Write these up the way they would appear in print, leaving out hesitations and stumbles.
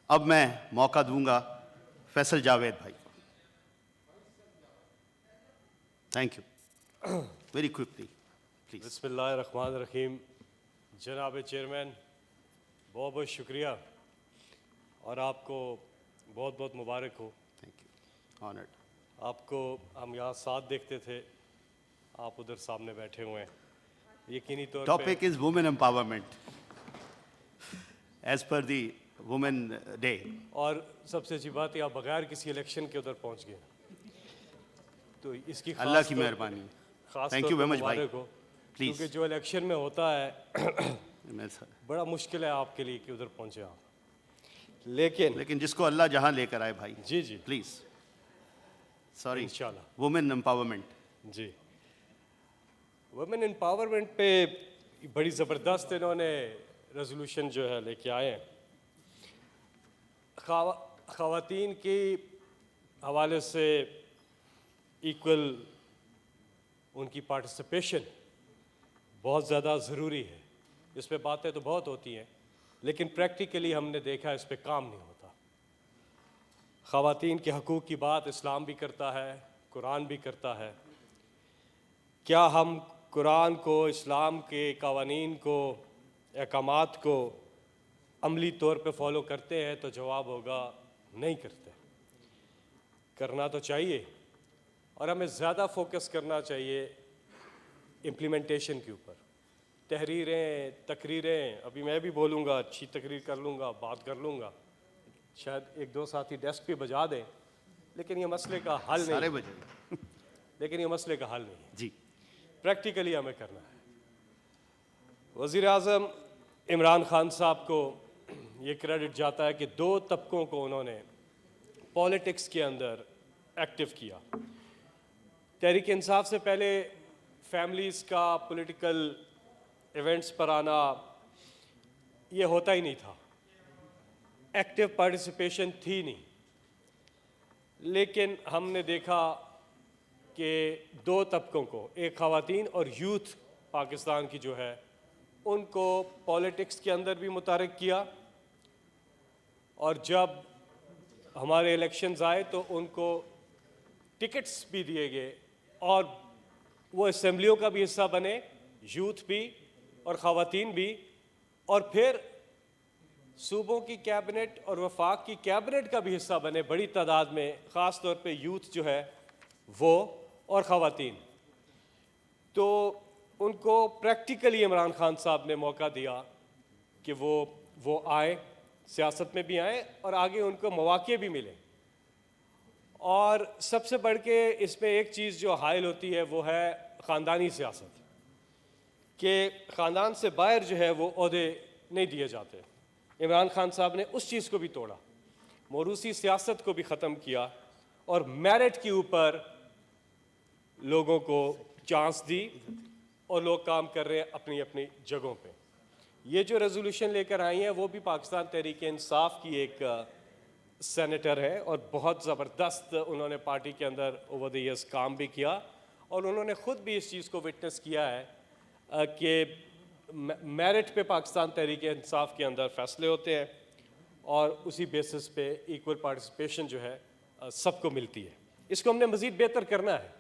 अब मैं मौका दूंगा फैसल जावेद भाई को। Thank you. Very quickly please. बिस्मिल्लाहिर्रहमानिर्रहीम। जनाब चेयरमैन, बहुत बहुत शुक्रिया और आपको बहुत बहुत मुबारक हो। Thank you. ऑनर्ड। आपको हम यहाँ साथ देखते थे, आप उधर सामने बैठे हुए हैं। यकीनी तौर पे topic is women empowerment as per the women day. और सबसे अच्छी बात है आप बगैर किसी इलेक्शन के उधर पहुँच गए, तो इसकी अल्लाह की मेहरबानी। थैंक यू वेरी मच भाई। प्लीज। क्योंकि जो इलेक्शन में होता है बड़ा मुश्किल है आपके लिए कि उधर पहुँचे आप, लेकिन जिसको अल्लाह जहां लेकर आए भाई। जी जी प्लीज। सॉरी। इंशाल्लाह। Women empowerment. जी, वुमेन एम्पावरमेंट पे बड़ी ज़बरदस्त इन्होंने रेजोल्यूशन जो है लेके आए हैं। ख़वातीन के हवाले से इक्वल उनकी पार्टिसिपेशन बहुत ज़्यादा ज़रूरी है। इस पे बातें तो बहुत होती हैं, लेकिन प्रैक्टिकली हमने देखा इस पे काम नहीं होता। ख़वातीन के हकूक़ की बात इस्लाम भी करता है, कुरान भी करता है। क्या हम कुरान को, इस्लाम के कवानीन को, अहकामात को अमली तौर पे फॉलो करते हैं? तो जवाब होगा नहीं करते। करना तो चाहिए और हमें ज़्यादा फोकस करना चाहिए इम्प्लीमेंटेशन के ऊपर। तहरीरें, तकरीरें, अभी मैं भी बोलूँगा, अच्छी तकरीर कर लूँगा, बात कर लूँगा, शायद एक दो साथी डेस्क पे बजा दें, लेकिन ये मसले का हल नहीं। सारे बजे। लेकिन ये मसले का हल नहीं है जी। प्रैक्टिकली हमें करना है। वज़ीर आज़म इमरान खान साहब को ये क्रेडिट जाता है कि दो तबकों को उन्होंने पॉलिटिक्स के अंदर एक्टिव किया। तहरीक इंसाफ से पहले फैमिलीज़ का पॉलिटिकल इवेंट्स पर आना ये होता ही नहीं था, एक्टिव पार्टिसिपेशन थी नहीं। लेकिन हमने देखा कि दो तबकों को, एक ख़वातीन और यूथ पाकिस्तान की जो है, उनको पॉलिटिक्स के अंदर भी मुतारिक किया, और जब हमारे इलेक्शंस आए तो उनको टिकट्स भी दिए गए और वो असेंबलियों का भी हिस्सा बने, यूथ भी और ख़वातीन भी, और फिर सूबों की कैबिनेट और वफाक की कैबिनेट का भी हिस्सा बने बड़ी तादाद में, ख़ास तौर पे यूथ जो है वो और ख़वातीन। तो उनको प्रैक्टिकली इमरान खान साहब ने मौका दिया कि वो आए, सियासत में भी आए और आगे उनको मौक़े भी मिले। और सबसे बढ़ के इसमें एक चीज़ जो हाइल होती है वो है ख़ानदानी सियासत, कि ख़ानदान से बाहर जो है वो ओहदे नहीं दिए जाते। इमरान खान साहब ने उस चीज़ को भी तोड़ा, मोरूसी सियासत को भी ख़त्म किया और मेरिट के ऊपर लोगों को चांस दी और लोग काम कर रहे हैं अपनी अपनी जगहों पे। ये जो रेजोल्यूशन लेकर आई हैं वो भी पाकिस्तान तहरीक इंसाफ की एक सेनेटर है और बहुत ज़बरदस्त उन्होंने पार्टी के अंदर ओवर द ईयर्स काम भी किया, और उन्होंने ख़ुद भी इस चीज़ को विटनेस किया है कि मेरिट पे पाकिस्तान तहरीक इंसाफ के अंदर फ़ैसले होते हैं और उसी बेसिस पे इक्वल पार्टिसिपेशन जो है सबको मिलती है। इसको हमने मज़ीद बेहतर करना है,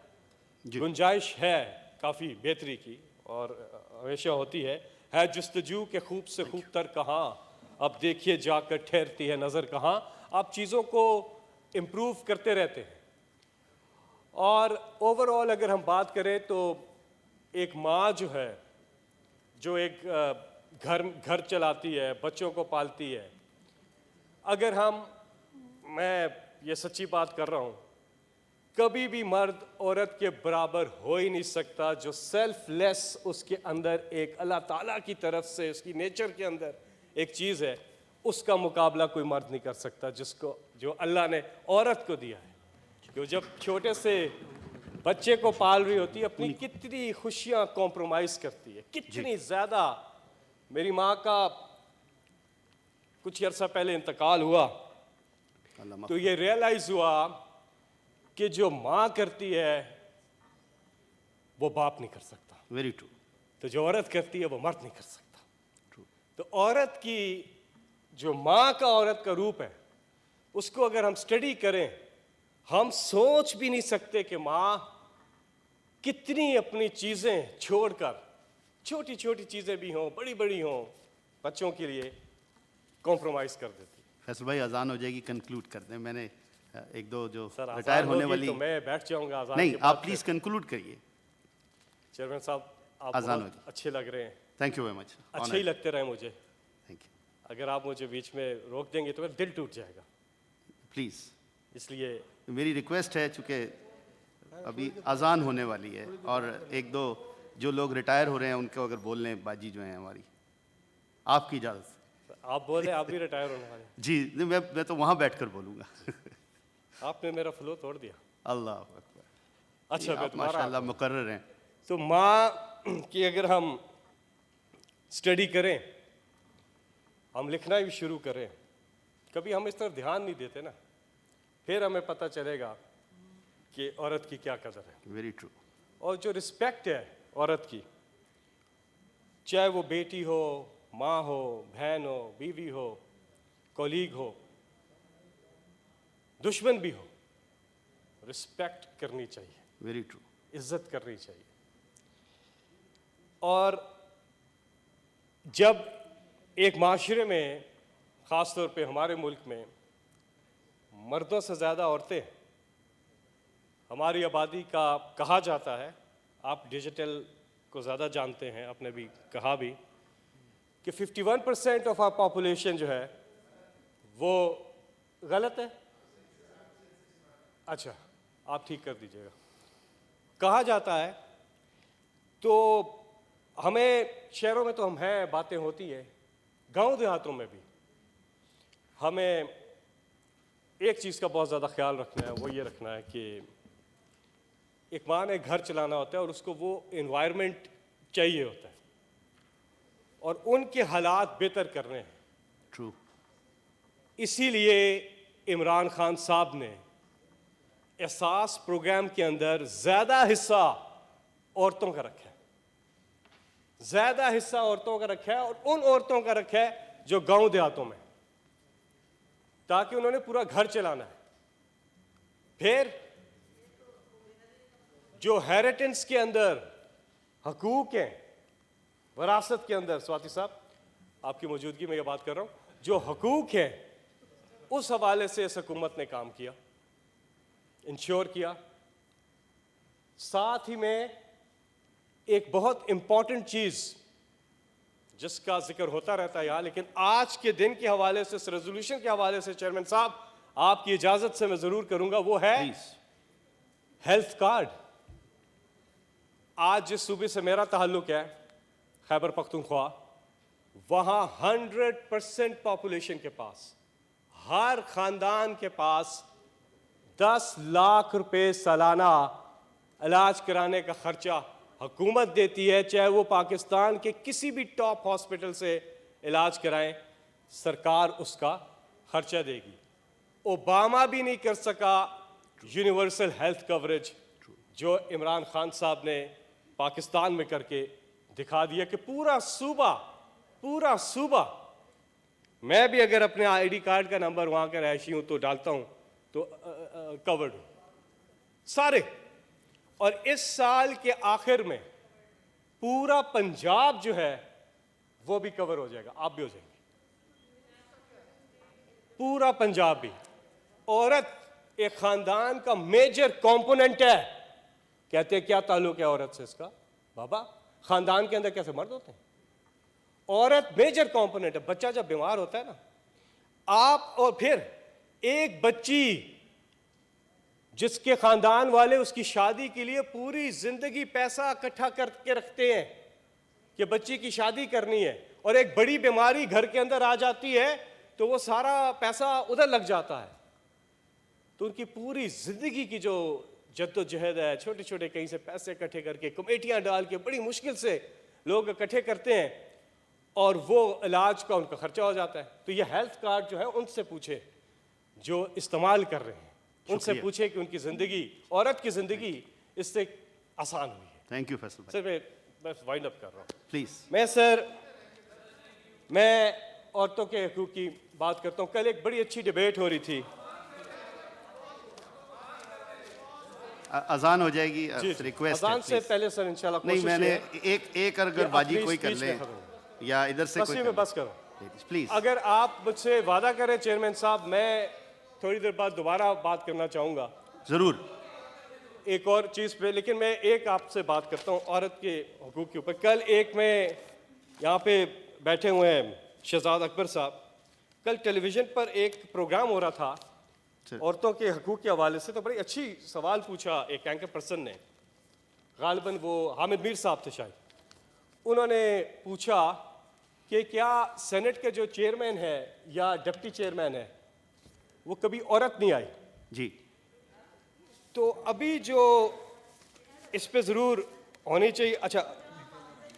गुंजाइश है काफ़ी बेहतरी की और हमेशा होती है जुस्तजू के खूब से खूब तर कहाँ, अब देखिए जाकर ठहरती है नज़र कहाँ। आप चीज़ों को इम्प्रूव करते रहते हैं। और ओवरऑल अगर हम बात करें तो एक माँ जो है, जो एक घर चलाती है, बच्चों को पालती है, अगर मैं ये सच्ची बात कर रहा हूँ, कभी भी मर्द औरत के बराबर हो ही नहीं सकता। जो सेल्फलेस उसके अंदर एक अल्लाह ताला की तरफ से उसकी नेचर के अंदर एक चीज़ है, उसका मुकाबला कोई मर्द नहीं कर सकता, जो अल्लाह ने औरत को दिया है। जो जब छोटे से बच्चे को पाल रही होती है, अपनी कितनी खुशियाँ कॉम्प्रोमाइज़ करती है, कितनी ज़्यादा। मेरी माँ का कुछ अर्सा पहले इंतकाल हुआ तो ये रियलाइज़ हुआ कि जो माँ करती है वो बाप नहीं कर सकता। Very true. तो जो औरत करती है वो मर्द नहीं कर सकता। ट्रू। तो औरत की जो माँ का औरत का रूप है, उसको अगर हम स्टडी करें, हम सोच भी नहीं सकते कि माँ कितनी अपनी चीज़ें छोड़कर, छोटी छोटी चीज़ें भी हों, बड़ी बड़ी हों, बच्चों के लिए कॉम्प्रोमाइज कर देती। फैसल भाई अजान हो जाएगी, कंक्लूड कर दें। मैंने एक दो जो सर रिटायर होने वाली, तो मैं बैठ जाऊंगा अजान नहीं के बाद आप प्लीज कंक्लूड करिए। चेयरमैन साहब, आप अजान बहुत होगी। अच्छे लग रहे हैं, थैंक यू वेरी मच। अच्छे ही लगते रहे मुझे। Thank you. अगर आप मुझे बीच में रोक देंगे तो मेरा दिल टूट जाएगा, प्लीज इसलिए मेरी रिक्वेस्ट है, चूंकि अभी अजान होने वाली है और एक दो जो लोग रिटायर हो रहे हैं उनको अगर बोल लें, बाजी जो है हमारी, आपकी इजाज़त से। आप बोले आप भी रिटायर होने वाले हैं। जी नहीं, मैं तो वहाँ बैठकर बोलूँगा। आपने मेरा फ्लो तोड़ दिया। अल्लाह अकबर। अच्छा, आप माशाल्लाह मुकर्रर हैं। तो माँ की अगर हम स्टडी करें, हम लिखना भी शुरू करें, कभी हम इस तरफ ध्यान नहीं देते ना, फिर हमें पता चलेगा कि औरत की क्या कदर है। Very true. और जो रिस्पेक्ट है औरत की, चाहे वो बेटी हो, माँ हो, बहन हो, बीवी हो, कॉलीग हो, दुश्मन भी हो, रिस्पेक्ट करनी चाहिए, वेरी ट्रू। इज्जत करनी चाहिए। और जब एक माशरे में, ख़ास तौर पे हमारे मुल्क में, मर्दों से ज़्यादा औरतें, हमारी आबादी का कहा जाता है, आप डिजिटल को ज़्यादा जानते हैं, आपने भी कहा भी कि 51% ऑफ आवर पॉपुलेशन जो है वो गलत है। अच्छा, आप ठीक कर दीजिएगा। कहा जाता है, तो हमें शहरों में तो हम हैं, बातें होती है, गांव देहातों में भी हमें एक चीज़ का बहुत ज़्यादा ख्याल रखना है। वो ये रखना है कि एक माँ ने घर चलाना होता है और उसको वो एनवायरनमेंट चाहिए होता है और उनके हालात बेहतर करने हैं। ट्रू। इसीलिए इमरान खान साहब ने एहसास प्रोग्राम के अंदर ज़्यादा हिस्सा औरतों का रखा है, ज़्यादा हिस्सा औरतों का रखा है, और उन औरतों का रखा है जो गांव देहातों में, ताकि उन्होंने पूरा घर चलाना है। फिर जो हेरिटेंस के अंदर हकूक हैं, विरासत के अंदर, स्वाति साहब आपकी मौजूदगी में ये बात कर रहा हूं, जो हकूक हैं, उस हवाले से इस हुकूमत ने काम किया, इंश्योर किया। साथ ही में एक बहुत इंपॉर्टेंट चीज जिसका जिक्र होता रहता है यहाँ, लेकिन आज के दिन के हवाले से, इस रेजोल्यूशन के हवाले से चेयरमैन साहब आपकी इजाजत से मैं जरूर करूंगा, वो है हेल्थ कार्ड। आज जिस सूबे से मेरा ताल्लुक है, खैबर पख्तूनख्वा, वहां 100% पॉपुलेशन के पास, हर खानदान के पास 10 लाख रुपए सालाना इलाज कराने का खर्चा हुकूमत देती है। चाहे वो पाकिस्तान के किसी भी टॉप हॉस्पिटल से इलाज कराएं, सरकार उसका खर्चा देगी। ओबामा भी नहीं कर सका यूनिवर्सल हेल्थ कवरेज, जो इमरान खान साहब ने पाकिस्तान में करके दिखा दिया कि पूरा सूबा, मैं भी अगर अपने आईडी कार्ड का नंबर वहां का रहायशी हूं तो डालता हूं तो कवर्ड हूं सारे। और इस साल के आखिर में पूरा पंजाब जो है वो भी कवर हो जाएगा, आप भी हो जाएंगे, पूरा पंजाब भी। औरत एक खानदान का मेजर कंपोनेंट है। कहते हैं क्या ताल्लुक है औरत से इसका? बाबा, खानदान के अंदर कैसे मर्द होते हैं? औरत मेजर कंपोनेंट है। बच्चा जब बीमार होता है ना, आप, और फिर एक बच्ची जिसके खानदान वाले उसकी शादी के लिए पूरी जिंदगी पैसा इकट्ठा करके रखते हैं कि बच्ची की शादी करनी है, और एक बड़ी बीमारी घर के अंदर आ जाती है तो वो सारा पैसा उधर लग जाता है। तो उनकी पूरी जिंदगी की जो जद्दोजहद है, छोटे छोटे कहीं से पैसे इकट्ठे करके, कमेटियां डाल के बड़ी मुश्किल से लोग इकट्ठे करते हैं, और वो इलाज का उनका खर्चा हो जाता है। तो ये हेल्थ कार्ड जो है, उनसे पूछे जो इस्तेमाल कर रहे हैं, उनसे पूछे कि उनकी जिंदगी, औरत की जिंदगी इससे आसान हुई है। थैंक यू फैसल भाई। सर मैं वाइंड अप कर रहा हूँ प्लीज। मैं औरतों के हकूक़ की बात करता हूँ। कल एक बड़ी अच्छी डिबेट हो रही थी। अजान हो जाएगी, रिक्वेस्ट अजान से पहले सर इंशाल्लाह नहीं, कोशिश मैंने है एक अगर बाजी कोई कर ले या इधर से बस कोई ही में बस करो प्लीज। अगर आप मुझसे वादा करें चेयरमैन साहब, मैं थोड़ी देर बाद दोबारा बात करना चाहूँगा जरूर। एक और चीज़ पे, लेकिन मैं एक आपसे बात करता हूँ औरत के हकूक़ के ऊपर। कल एक में यहाँ पे बैठे हुए हैं शहजाद अकबर साहब, कल टेलीविज़न पर एक प्रोग्राम हो रहा था औरतों के हकूक़ के हवाले से, तो बड़ी अच्छी सवाल पूछा एक एंकर पर्सन ने, गालिबन वो हामिद मीर साहब थे शायद। उन्होंने पूछा कि क्या सेनेट के जो चेयरमैन है या डिप्टी चेयरमैन है वो कभी औरत नहीं आई जी। तो अभी जो इस पे ज़रूर होनी चाहिए। अच्छा,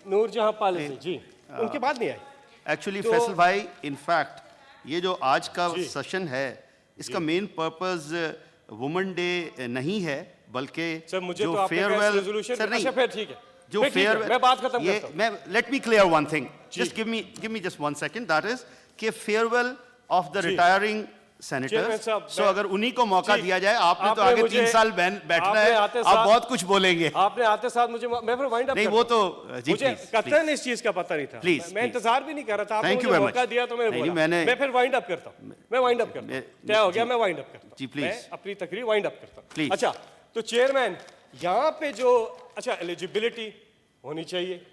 नूर जहां पॉलिसी जी उनके बाद नहीं आई एक्चुअली तो, फैसल भाई, इनफैक्ट ये जो आज का सेशन है इसका मेन पर्पस वुमेन डे नहीं है, बल्कि सर मुझे जो तो फेयरवेल सर नहीं, अच्छा फिर ठीक है, जो फिर ठीक है, मैं बात खत्म करता हूं। मैं let me clear one thing, just give me just 1 second, that is कि farewell of the retiring senator. So अगर उन्हीं को मौका दिया जाए, आपने तो आगे 3 साल बैठना है, आप बहुत कुछ बोलेंगे। आपने आते साथ मुझे, मैं फिर वाइंड अप नहीं, वो तो जी मुझे कतई इस चीज का पता नहीं था, मैं इंतजार भी नहीं कर रहा था, आपने मुझे मौका दिया तो मैंने बोला। मैं फिर वाइंड अप करता हूं, मैं वाइंड अप करता हूं, क्या हो गया, मैं वाइंड अप करता हूं जी, प्लीज अपनी तकरीर वाइंड अप करता हूं। अच्छा, तो चेयरमैन यहाँ पे जो अच्छा एलिजिबिलिटी होनी चाहिए,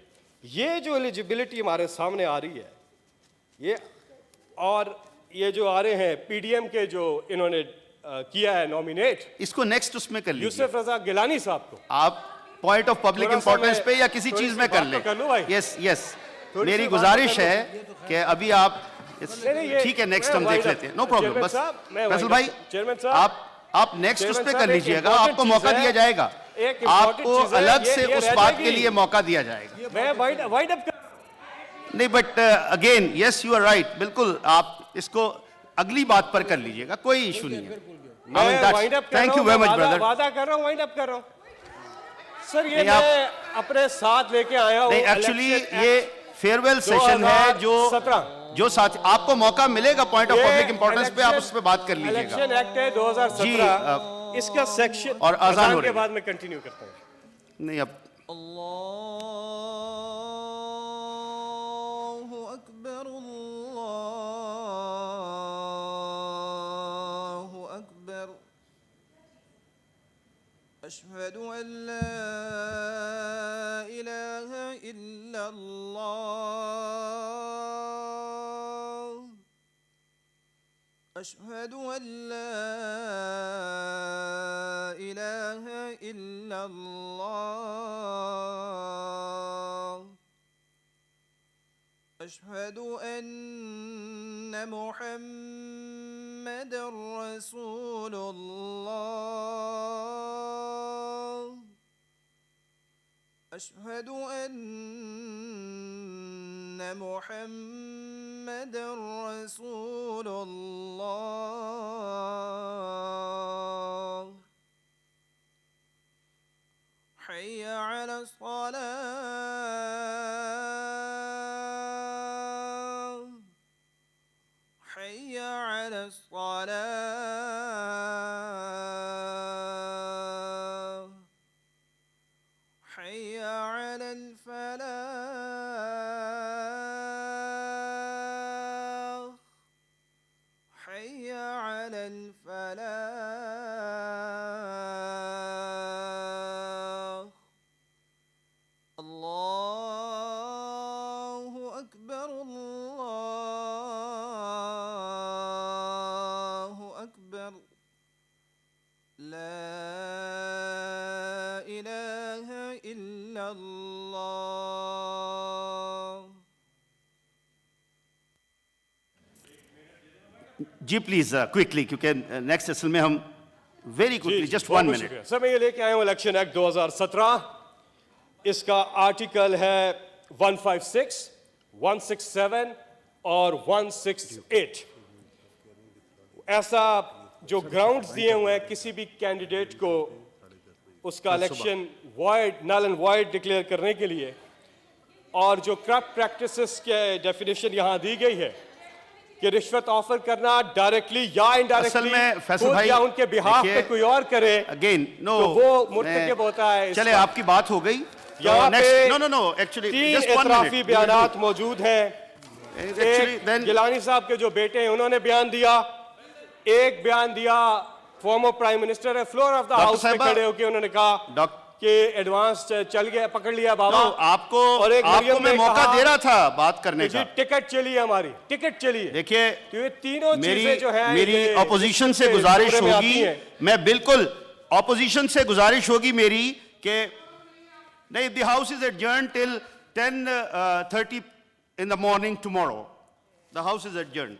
ये जो एलिजिबिलिटी हमारे सामने आ रही है, ये और ये जो आ रहे हैं पीडीएम के जो इन्होंने किया है नॉमिनेट, इसको नेक्स्ट उसमें कर लीजिए, यूसुफ रजा गिलानी साहब को। आप पॉइंट ऑफ पब्लिक इंपॉर्टेंस पे या किसी चीज में कर ले। यस यस, मेरी गुजारिश है कि अभी आप ठीक है, नेक्स्ट हम देख लेते हैं, नो प्रॉब्लम। बस फैसल भाई, चेयरमैन साहब आप नेक्स्ट उस पे कर लीजिएगा, आपको मौका दिया जाएगा, आपको अलग से उस बात के लिए मौका दिया जाएगा। मैं वाइंड अप नहीं, but again yes you are right, बिल्कुल आप इसको अगली बात पर कर लीजिएगा, कोई इशू नहीं है। Thank you very much brother, वादा कर रहा हूँ, वाइंड अप कर रहा हूँ सर। ये मैं अपने साथ लेके आया हूँ। नहीं, एक्चुअली ये फेयरवेल सेशन है जो साथ आपको मौका मिलेगा पॉइंट ऑफ पब्लिक इंपॉर्टेंस पे, आप उस पे बात कर लीजिएगा। इलेक्शन एक्ट है 2017 इसका सेक्शन, और अजान के बाद मैं कंटिन्यू करता हूँ। नहीं, अब अशहदु अल्ला इलाहा इल्लल्लाह, अशहदु अल्ला इलाहा इल्लल्लाह, अशहदु अन्ना मुहम्मदर रसूलुल्लाह, अशहदु अन्ना मुहम्मदर रसूलुल्लाह, हय्य अला सलाह, हय्य अला सलाह, हय्य अलल फलाह, हय्य अलल फलाह। अल्लाहु अकबर, अल्लाहु अकबर, ला इलाहा इल्लल्लाह। जी प्लीज क्विकली, क्योंकि नेक्स्ट सेशन में हम very quickly, just 1 minute. Sir मैं ये लेके आया हूँ इलेक्शन एक्ट 2017, इसका आर्टिकल है 156, 167 और 168। ऐसा जो ग्राउंड्स दिए हुए हैं किसी भी कैंडिडेट को उसका election void, null and void declare करने के लिए, और जो करप्ट प्रैक्टिसेस के डेफिनेशन यहाँ दी गई है, कि रिश्वत ऑफर करना डायरेक्टली या असल इनडायरेक्टली में फैसल भाई या उनके बिहाफ पे कोई और करे अगेन नो तो वो मुर्तकिब होता है। चले आपकी बात हो गई। यहाँ पे नो एक्चुअली तीन इतराफी बयानात मौजूद हैं। Actually, then- गिलानी साहब के जो बेटे हैं उन्होंने बयान दिया, एक बयान दिया फॉर्मर प्राइम मिनिस्टर है फ्लोर ऑफ द हाउस पे खड़े होकर उन्होंने कहा कि एडवांस चल गया, पकड़ लिया बाबा। आपको और एक आपको मरियम मैं ने मौका कहा दे रहा था बात करने जी का। टिकट चली है, हमारी टिकट चली है। देखिए तो ये तीनों चीजें जो है मेरी ऑपोजिशन से गुजारिश होगी, मैं बिल्कुल ऑपोजिशन से गुजारिश होगी मेरी कि नहीं, the house is adjourn till 10:30 in the morning tomorrow. The house is adjourned.